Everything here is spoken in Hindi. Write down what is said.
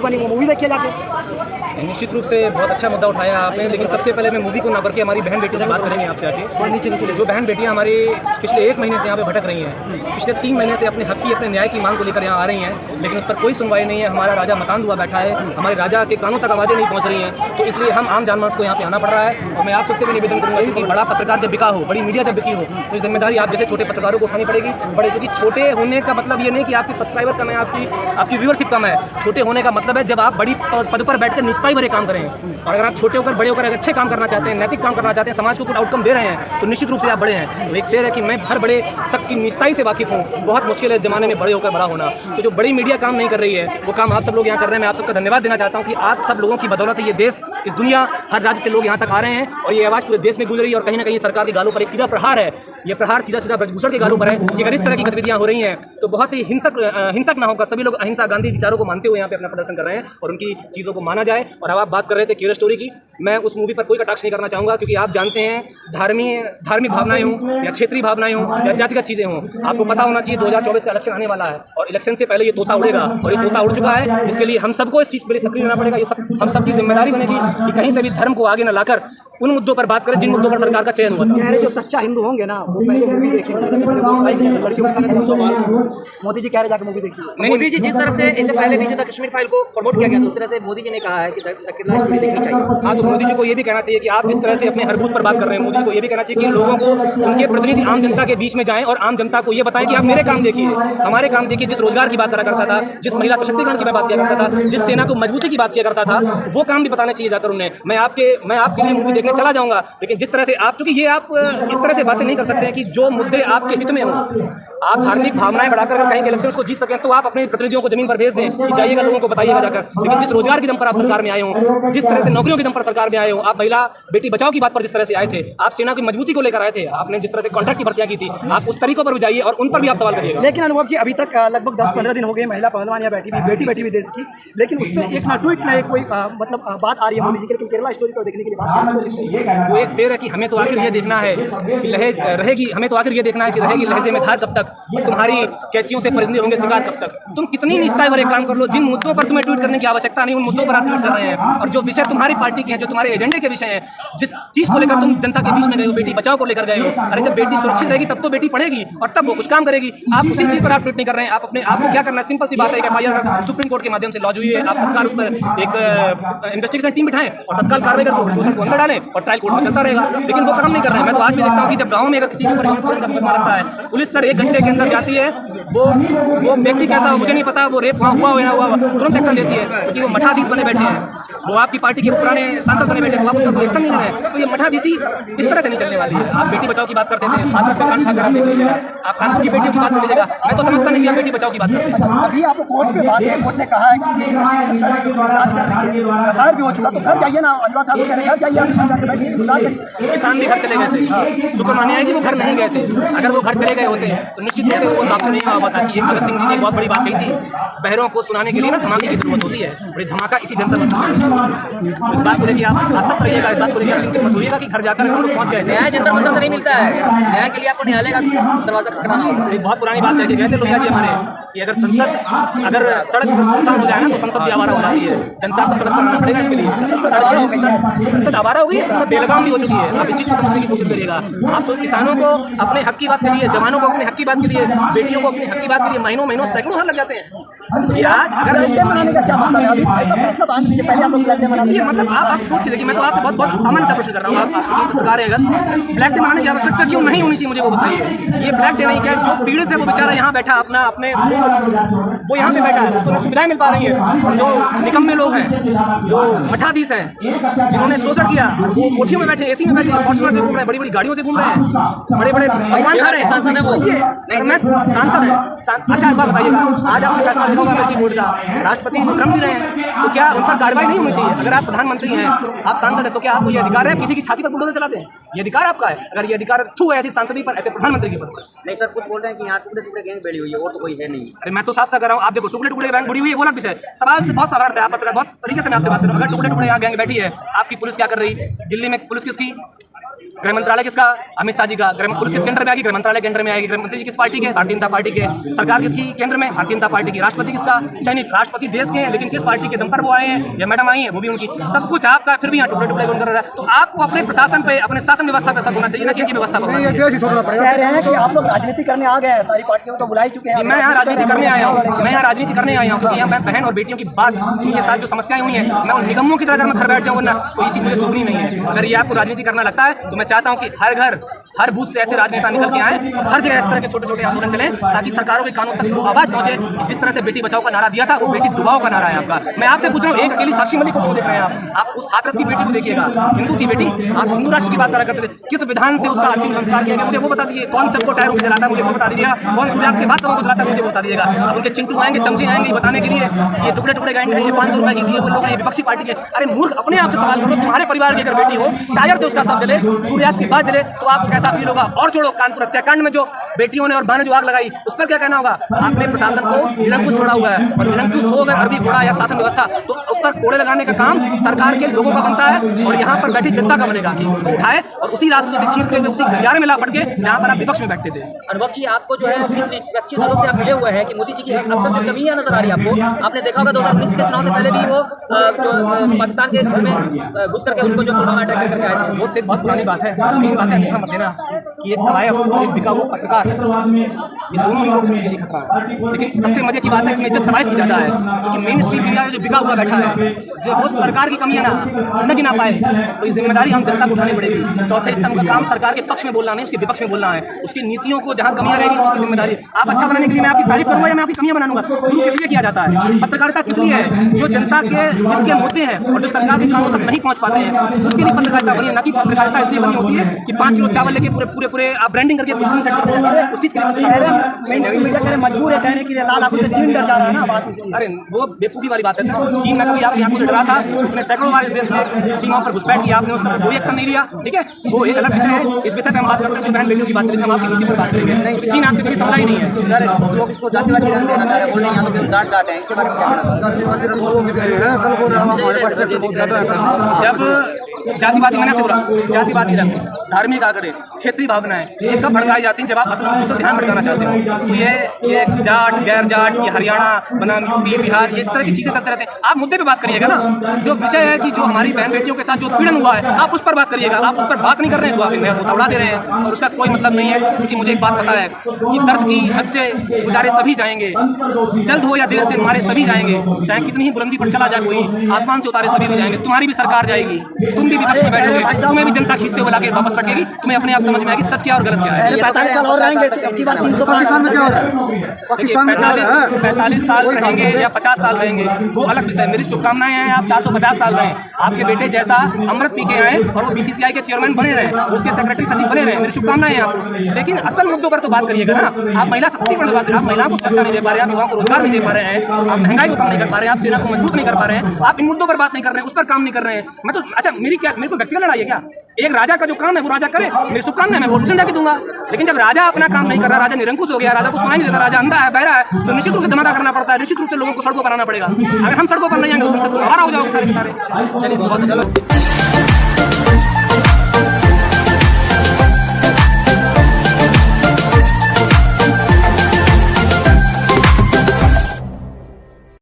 बनी, वो मूवी देखिए जाके। निश्चित रूप से बहुत अच्छा मुद्दा उठाया आपने, लेकिन सबसे पहले मैं मूवी को ना करके हमारी बहन बेटी से बात करेंगे आपसे आके। नीचे जो बहन बेटियां हमारे पिछले 1 महीने से यहाँ पे भटक रही हैं, पिछले 3 महीने से अपने हक की, अपने न्याय की मांग को लेकर यहाँ आ रही हैं, लेकिन उस पर कोई सुनवाई नहीं है। हमारा राजा मकान हुआ बैठा है, हमारे राजा के कानों तक आवाज़ें नहीं पहुँच रही हैं, तो इसलिए हम आम जनमानस को यहाँ पे आना पड़ रहा है। और मैं आप सबसे भी निवेदन करूँगा कि बड़ा पत्रकार जब बिका हो, बड़ी मीडिया जब बिकी हो, तो जिम्मेदारी आप जैसे छोटे पत्रकारों को उठानी पड़ेगी। बड़े, क्योंकि छोटे होने का मतलब ये नहीं कि आपकी सब्सक्राइबर कम है, आपकी व्यूअरशिप कम है। छोटे होने का मतलब है जब आप बड़ी पद पर बैठकर निष्ठाई भरे काम करें, और अगर आप छोटे होकर बड़े होकर अच्छे काम करना चाहते हैं, नैतिक काम करना चाहते हैं, समाज को कुछ आउटकम दे रहे हैं, तो निश्चित रूप से आप बड़े हैं। तो एक शेर है कि मैं हर बड़े शख्स की निष्ठाई से वाकिफ हूँ। बहुत मुश्किल है इस जमाने में बड़े होकर बड़ा होना। तो जो बड़ी मीडिया काम नहीं कर रही है, वो काम आप सब लोग यहाँ कर रहे हैं। मैं आप सबका धन्यवाद देना चाहता हूँ कि आप सब लोगों की बदौलत ये देश, इस दुनिया, हर राज्य से लोग यहाँ तक आ रहे हैं, और ये आवाज़ पूरे देश में गूंज रही है। और कहीं ना कहीं सरकार के गालों पर एक सीधा प्रहार है, ये प्रहार सीधा ब्रजभूषण के गालों पर है कि अगर इस तरह की गतिविधियाँ हो रही हैं तो बहुत ही हिंसक ना होकर सभी लोग अहिंसा गांधी विचारों को मानते हुए यहाँ पे अपना प्रदर्शन कर रहे हैं, और उनकी चीज़ों को माना जाए। और अब आप बात कर रहे थे केरल स्टोरी की, मैं उस मूवी पर कोई कटाक्ष नहीं करना चाहूँगा, क्योंकि आप जानते हैं धार्मिक भावनाएं हों या क्षेत्रीय भावनाएं हों या जातिगत चीज़ें हों, आपको पता होना चाहिए 2024 का इलेक्शन आने वाला है, और इलेक्शन से पहले ये तोता उड़ेगा, और ये तोता उड़ चुका है, जिसके लिए हम सबको इस चीज़ के लिए सक्रिय रहना पड़ेगा। ये हम सबकी जिम्मेदारी बनेगी कि कहीं से भी धर्म को आगे न लाकर उन मुद्दों पर बात करें जिन मुद्दों पर सरकार का चयन हुआ था। जो सच्चा हिंदू होंगे ना, वो पहले मूवी देखेंगे। मोदी जी कह रहे जाकर मूवी देखिए। मोदी जी जिस तरह से इससे पहले भी जो था कश्मीर फाइल को प्रमोट किया गया था, उस तरह से मोदी जी ने कहा है कि कितना स्टोरी देखनी चाहिए। हाँ, तो मोदी जी को ये भी कहना चाहिए कि आप जिस तरह से अपने हर बूथ पर बात कर रहे हैं, मोदी को ये भी कहना चाहिए कि लोगों को, उनके प्रतिनिधि आम जनता के बीच में जाएं और आम जनता को ये बताएं कि आप मेरे काम देखिए, हमारे काम देखिए। जिस रोजगार की बात करा करता था, जिस महिला सशक्तिकरण की बात किया करता था, जिस सेना को मजबूती की बात किया करता था, वो काम भी बताना चाहिए जाकर उन्हें। मैं आपके लिए मूवी देखने चला जाऊंगा, लेकिन जिस तरह से आप, चूंकि ये आप इस तरह से बातें नहीं कर सकते हैं कि जो मुद्दे आपके हित में हों। आप धार्मिक भावनाएं बढ़ाकर अगर कहीं के इलेक्शन को जीत सकें तो आप अपने प्रतिनिधियों को जमीन पर भेज दें कि जाइएगा, लोगों को बताइएगा जाकर। लेकिन जिस रोजगार के दम पर आप सरकार में आए हो, जिस तरह से नौकरियों के दम पर सरकार में आए हो, आप महिला बेटी बचाओ की बात पर जिस तरह से आए थे, आप सेना की मजबूती को लेकर आए थे, आपने जिस तरह से कॉन्ट्रैक्ट की भर्तियां की थी, आप उस तरीकों पर भी जाइए और उन पर भी आप सवाल करिएगा। लेकिन अनुभव जी, अभी तक लगभग 10-15 दिन हो गए महिला पहलवान यहाँ बेटी भी देश की, लेकिन उस पर एक ना ट्वीट ना कोई मतलब बात आ रही है मोदी जी की। लेकिन केरला स्टोरी को देखने के लिए बात, वो एक शेर है कि हमें तो आखिर ये देखना है कि रहेगी, हमें तो आखिर ये देखना है कि रहेगी लहजे में धार कब तक, तुम्हारी कैचियों से परिंदे होंगे शिकार कब तक। तुम कितनी निष्ठा भरे काम कर लो, जिन मुद्दों पर तुम्हें ट्वीट करने की आवश्यकता नहीं, उन मुद्दों पर आप ट्वीट कर रहे हैं। और जो विषय तुम्हारी पार्टी के हैं, जो तुम्हारे एजेंडे के विषय हैं, जिस चीज को लेकर तुम जनता के बीच में गए हो, बेटी बचाओ को लेकर गए हो, अरे जब बेटी सुरक्षित रहेगी तब तो बेटी पढ़ेगी और तब वो कुछ काम करेगी। आप उसी चीज पर आप ट्वीट नहीं कर रहे हैं। आप अपने आप को क्या करना है, सिंपल सी बात है, FIR सुप्रीम कोर्ट के माध्यम से लॉन्च हुई है, आप तत्काल उस पर एक इन्वेस्टिगेशन टीम बिठाएं और तत्काल कार्रवाई करके अंदर डालें और ट्रायल कोर्ट में चलता रहेगा। लेकिन वो काम नहीं कर रहे हैं। मैं तो आज भी देखता हूँ कि जब गाँव में अगर किसी के ऊपर मुकदमा लगता है, पुलिस सर 1 घंटे के अंदर जाती है, वो व्यक्ति कैसा हो मुझे नहीं पता, वो रेप हुआ हो या हुआ तुरंत एक्शन लेती है, क्योंकि वो मठाधीश बने बैठे हैं, वो आपकी पार्टी के पुराने सांसद बने बैठे हैं, वो आप एक्शन नहीं कर रहे हैं। तो ये मठाधीशी इस तरह से नहीं चलने वाली है। आप बेटी बचाओ की बात करते थे, हाथ से कान उठाकर आप देख लीजिएगा, आप कानपुर की बेटियों की बात कर लीजिएगा। मैं तो समझता नहीं कि आप बेटी बचाओ की बात करते हैं। अभी आपको कोर्ट पे बात है, कोर्ट ने कहा है कि भी हो चुका, तो घर जाइए ना, अनुराग ठाकुर कह रहे घर जाइए। किसान भी घर चले गए थे, शुक्र मानिए कि वो घर नहीं गए थे। अगर वो घर चले गए होते तो निश्चित रूप से वो आपसे नहीं हुआ था कि भगत सिंह जी ने बहुत बड़ी बात कही थी, बहरों को सुनाने के लिए ना धमाके की जरूरत होती है, और ये धमाका इसी जंतर मंतर। इस बात को देखिए आप आसक्त रहिएगा, इस बात को देखिए आप चिंतित मत होइएगा कि घर जाकर हम लोग पहुंच गए। न्याय जंतर मंतर से नहीं मिलता है, न्याय के लिए आपको न्यायालय का दरवाजा खटखटाना होगा। एक बहुत पुरानी बात है कि कहते लोहिया जी हमारे कि अगर सड़क सुनसान हो जाए ना तो संसद भी आवारा हो जाती है। जनता को सड़क पर आना पड़ेगा इसके लिए। संसद आवारा हो गई, संसद बेलगाम भी हो चुकी है। आप इस चीज को समझने की कोशिश करिएगा। आप तो किसानों को अपने हक की बात के लिए, जवानों को अपने हक की बात के लिए, बेटियों को अपने हक की बात के लिए महीनों सैकड़ों हाथ लग जाते हैं। अगर बनाने का क्या मतलब है? अभी फैसला तो आने पहले हम लोग मतलब आप सोच के देखिए, मैं तो आपसे बहुत सामान्य सा प्रश्न कर रहा हूँ। आप पत्रकार है, अगर ब्लैक डे मनाने की आवश्यकता क्यों नहीं होनी चाहिए, मुझे वो बताइए। ये ब्लैक डे नहीं, क्या जो पीड़ित है वो बेचारा यहाँ बैठा अपने वो यहाँ पे बैठा है, उसको सुविधाएं मिल पा रही हैं। और जो निकम्मे लोग हैं, जो मठाधीश हैं, जिन्होंने शोषण किया, वो कोठियों में बैठे, एसी में बैठे, फॉर्च्यूनर से घूम रहे हैं, बड़ी बड़ी गाड़ियों से घूम रहे हैं, बड़े बड़े पकवान खा रहे हैं। सांसद है वो, सांसद है। अच्छा एक बात बताइएगा, आज आपने फैसला देखा होगा बोर्ड का, राष्ट्रपति क्रम भी रहे हैं, तो क्या उन पर कार्रवाई नहीं होनी चाहिए? अगर आप प्रधानमंत्री हैं, आप सांसद हैं, तो क्या आपको ये अधिकार है किसी की छाती पर बुलडोजर चलाते हैं? ये अधिकार आपका है। अगर ये अधिकार थू है ऐसी सांसदी पर, ऐसे प्रधानमंत्री के पद पर। नहीं सर, कुछ बोल रहे हैं कि यहाँ टुकड़े टुकड़े गैंग बैठी हुई है और तो कोई है नहीं। अरे मैं तो साफ सा कर रहा हूँ, आप देखो टुकड़े टुकड़े गैंग बुड़ी हुई है, वो अलग विषय। सवाल से बहुत सवाल से आप बहुत तरीके से मैं आपसे बात कर रहा हूँ। अगर टुकड़े टुकड़े यहाँ गैंग बैठी है, आपकी पुलिस क्या कर रही है? दिल्ली में पुलिस किसकी? गृह मंत्रालय किसका? अमित शाह जी का। पुलिस किसके अंडर में आएगी? गृह मंत्रालय के अंडर में आएगी। गृह मंत्री जी किस पार्टी के? भारतीय जनता पार्टी के। सरकार किसकी केंद्र में? भारतीय जनता पार्टी की। राष्ट्रपति किसका? चयनित। राष्ट्रपति देश के हैं, लेकिन किस पार्टी के दम पर वो आए हैं? या मैडम आई है, वो भी उनकी। सब कुछ आपका, फिर भी यहाँ टुकड़े टुकड़े कर रहा है। तो आपको अपने प्रशासन पे, अपने शासन व्यवस्था पे सब होना चाहिए ना कि इनकी व्यवस्था पर। कह रहे हैं कि आप लोग राजनीति करने आ गए हैं, सारी पार्टियों को बुला ही चुके हैं। मैं यहाँ राजनीति करने आया हूँ, मैं यहाँ राजनीति करने आया हूँ, क्योंकि यहाँ बहन और बेटियों की बात, उनके साथ जो समस्याएं हुई हैं, मैं उन निगमों की तरह अगर मैं घर बैठ जाऊँ ना, तो ये चीज़ मुझे शोभनी नहीं है। अगर ये आपको राजनीति करना लगता है तो मैं चाहता हूँ कि हर घर, हर बूथ से ऐसे राजनेता निकल के आए, हर जगह इस तरह के छोटे छोटे आंदोलन चले, ताकि सरकारों के कानों तक वो आवाज पहुंचे। जिस तरह से बेटी बचाओ का नारा दिया था, वो बेटी डुबाओ का नारा है आपका। मैं आपसे पूछ रहा हूँ, एक अकेली साक्षी मलिक को देख रहे हैं आप उस हाथरस की बेटी को देखिएगा। हिंदू थी बेटी, आप हिंदू राष्ट्र की बात करा करते थे। किस विधान से उसका अंतिम संस्कार किया गया, मुझे वो बता दीजिए। कौन सबको टायरों से जलाता है, मुझे वो बता दीजिएगा। कौन सूर्यास्त के बाद सबको जलाता है, मुझे वो बता दीजिएगा। अब उनके चिंटू आएंगे, चमचे आएंगे बताने के लिए, ये टुकड़े टुकड़े गाएंगे, ये 500 रुपए की दिए वो लोग हैं, ये विपक्षी पार्टी के। अरे मूर्ख, अपने आप से सवाल करो, तुम्हारे परिवार की अगर बेटी हो, टायर से उसका सब जले, सूर्यास्त के बाद जले, तो आपको कैसा फील होगा? और छोड़ो, कानपुर हत्याकांड में जो बेटियों ने और मां ने जो आग लगाई, उस पर क्या कहना होगा? आपने प्रशासन को निरंकुश छोड़ा हुआ है, और निरंकुश हो अगर अरबी घोड़ा या शासन व्यवस्था, तो उस पर कोड़े लगाने का काम सरकार के लोगों का बनता है, और यहाँ पर बैठी जनता का बनेगा कि उसको उठाए और उसी रास्ते से खींचते हुए उसी गलियारे में ला पड़ के जहाँ पर आप विपक्ष में बैठते थे। अनुभव जी, आपको जो है किस विपक्षी दलों से आप मिले हुए हैं कि मोदी जी की अक्सर जो कमियां नजर आ रही है आपको? आपने देखा होगा 2019 के चुनाव से पहले भी वो जो पाकिस्तान के घर में घुस करके उनको जो पुलवामा अटैक करके आए थे, वो एक बहुत पुरानी बात है। मेन बात है, अन्यथा मत देना कि एक तवायफ, एक बिका हुआ पत्रकार, ये दोनों ही लोग के लिए खतरा है। लेकिन सबसे मजे की बात है, इसमें इज्जत तवायफ की ज्यादा है, क्योंकि मेन स्ट्रीम मीडिया जो बिका हुआ बैठा है, जो वो सरकार की कमियां न गिना पाए, तो ये जिम्मेदारी हम जनता को उठानी पड़ेगी। चौथे स्तंभ का काम सरकार के पक्ष में बोलना नहीं, उसके विपक्ष में बोलना है। उसकी नीतियों को जहां कमियां रहेगी, उसकी जिम्मेदारी। आप अच्छा बनाने के लिए मैं आपकी तारीफ करूंगा या मैं आपकी कमियां बनाऊंगा? गुरु किस लिए किया जाता है? पत्रकारिता किस लिए है? जो जनता के हित के मुद्दे हैं और जो सरकार के कानों तक नहीं पहुंच पाते हैं, उसके लिए पत्रकारिता बनी है। ना कि पत्रकारिता इसलिए बनी होती है कि 5 किलो चावल लेके पूरे आप ब्रांडिंग करके पोजीशन सेट करते हैं, उस चीज के लिए मजबूर है कहने के लिए, लाल आंखों से चीन डर जा रहा है ना बात, इसलिए। अरे वो बेवकूफी वाली बात है सर। चीन में कभी आपकी आंखों से डरा था? उसने सैकड़ों बार इस देश में सीमाओं पर घुसपैठ किया, आपने उस पर कोई एक्शन नहीं लिया। ठीक है, वो एक अलग विषय है। इस विषय पर हम बात करते हैं, जो बहन बेटियों की बात करेंगे, हम आपकी नीति पर बात करेंगे। क्योंकि चीन आपसे कभी समझा ही नहीं है। लोग इसको जातिवादी रंग देना चाह रहे हैं, बोल रहे हैं यहाँ पे जाट जाट है, इसके बारे में क्या कहना है? जातिवादी रंग लोगों की दे रहे हैं, कल को हमारे पास बहुत ज्यादा है। जब जातिवादी, मैंने बोला जातिवादी रंग, धार्मिक आंकड़े, क्षेत्रीय भावनाएं, ये कब भड़काई जाती हैं? जब आप असल मुद्दों से ध्यान भटकाना चाहते हो। तो ये जाट, गैर जाट, ये हरियाणा बनाम यूपी, बिहार, ये इस तरह की चीजें चलते रहते हैं। आप मुद्दे पे बात करिएगा ना। जो विषय है कि जो हमारी बहन बेटियों के साथ जो पीड़न हुआ है, आप उस पर बात करिएगा। आप उस पर बात नहीं कर रहे हैं, तो आप इन्हें उड़ा दे रहे हैं, और उसका कोई मतलब नहीं है। क्योंकि मुझे एक बात पता है कि दर्द की हद से गुजारे सभी जाएंगे, जल्द हो या देर से मारे सभी जाएंगे। चाहे कितनी ही बुलंदी पर चला जाए कोई, आसमान से उतारे सभी भी जाएंगे। तुम्हारी भी सरकार जाएगी, तुम भी विपक्ष में बैठोगे, तुम्हें भी जनता खींचते हुए लाके वापस पटकेगी। तुम्हें अपने आप समझ में आएगी सच क्या और गलत क्या है। 45 साल और रहेंगे, पाकिस्तान में क्या हो रहा है? पाकिस्तान में क्या हो रहा है? 45 साल रहेंगे या 50 साल रहेंगे, वो अलग विषय है। मेरी शुभकामनाएं हैं आप 450 साल रहें, आपके बेटे जैसा अमृत पी के आए और वो बीसीसीआई के चेयरमैन बने रहे, उसके सेक्रेटरी सचिव बने रहे। मेरी शुभकामनाएं हैं आपको। लेकिन असल मुद्दों पर तो बात करिएगा ना। आप महिला सशक्तिकरण बात करें, आप महिलाओं को सुरक्षा नहीं दे पा रहे हैं, आप युवाओं को रोजगार नहीं दे पा रहे हैं, आप महंगाई को कम नहीं कर पा रहे हैं, आप सेना को मजबूत नहीं कर पा रहे हैं। आप इन मुद्दों पर बात नहीं कर रहे हैं, उस पर काम नहीं कर रहे हैं। मैं तो अच्छा, मेरी को व्यक्तिगत लड़ाई है क्या? एक राजा का जो काम है वो राजा करे, मेरी शुभकामनाएं, मैं वोट जाके दूंगा। लेकिन जब राजा अपना काम नहीं कर रहा, राजा निरंकुश हो गया, राजा को सुनाई नहीं देता, राजा अंधा है, बहरा है, तो निश्चित रूप से धमाका करना पड़ता है। निश्चित रूप से लोगों को सड़कों पर आना पड़ेगा। अगर हम सड़कों पर नहीं आएंगे तो हमारा हो जाओगे सारे के सारे। चलिए, बहुत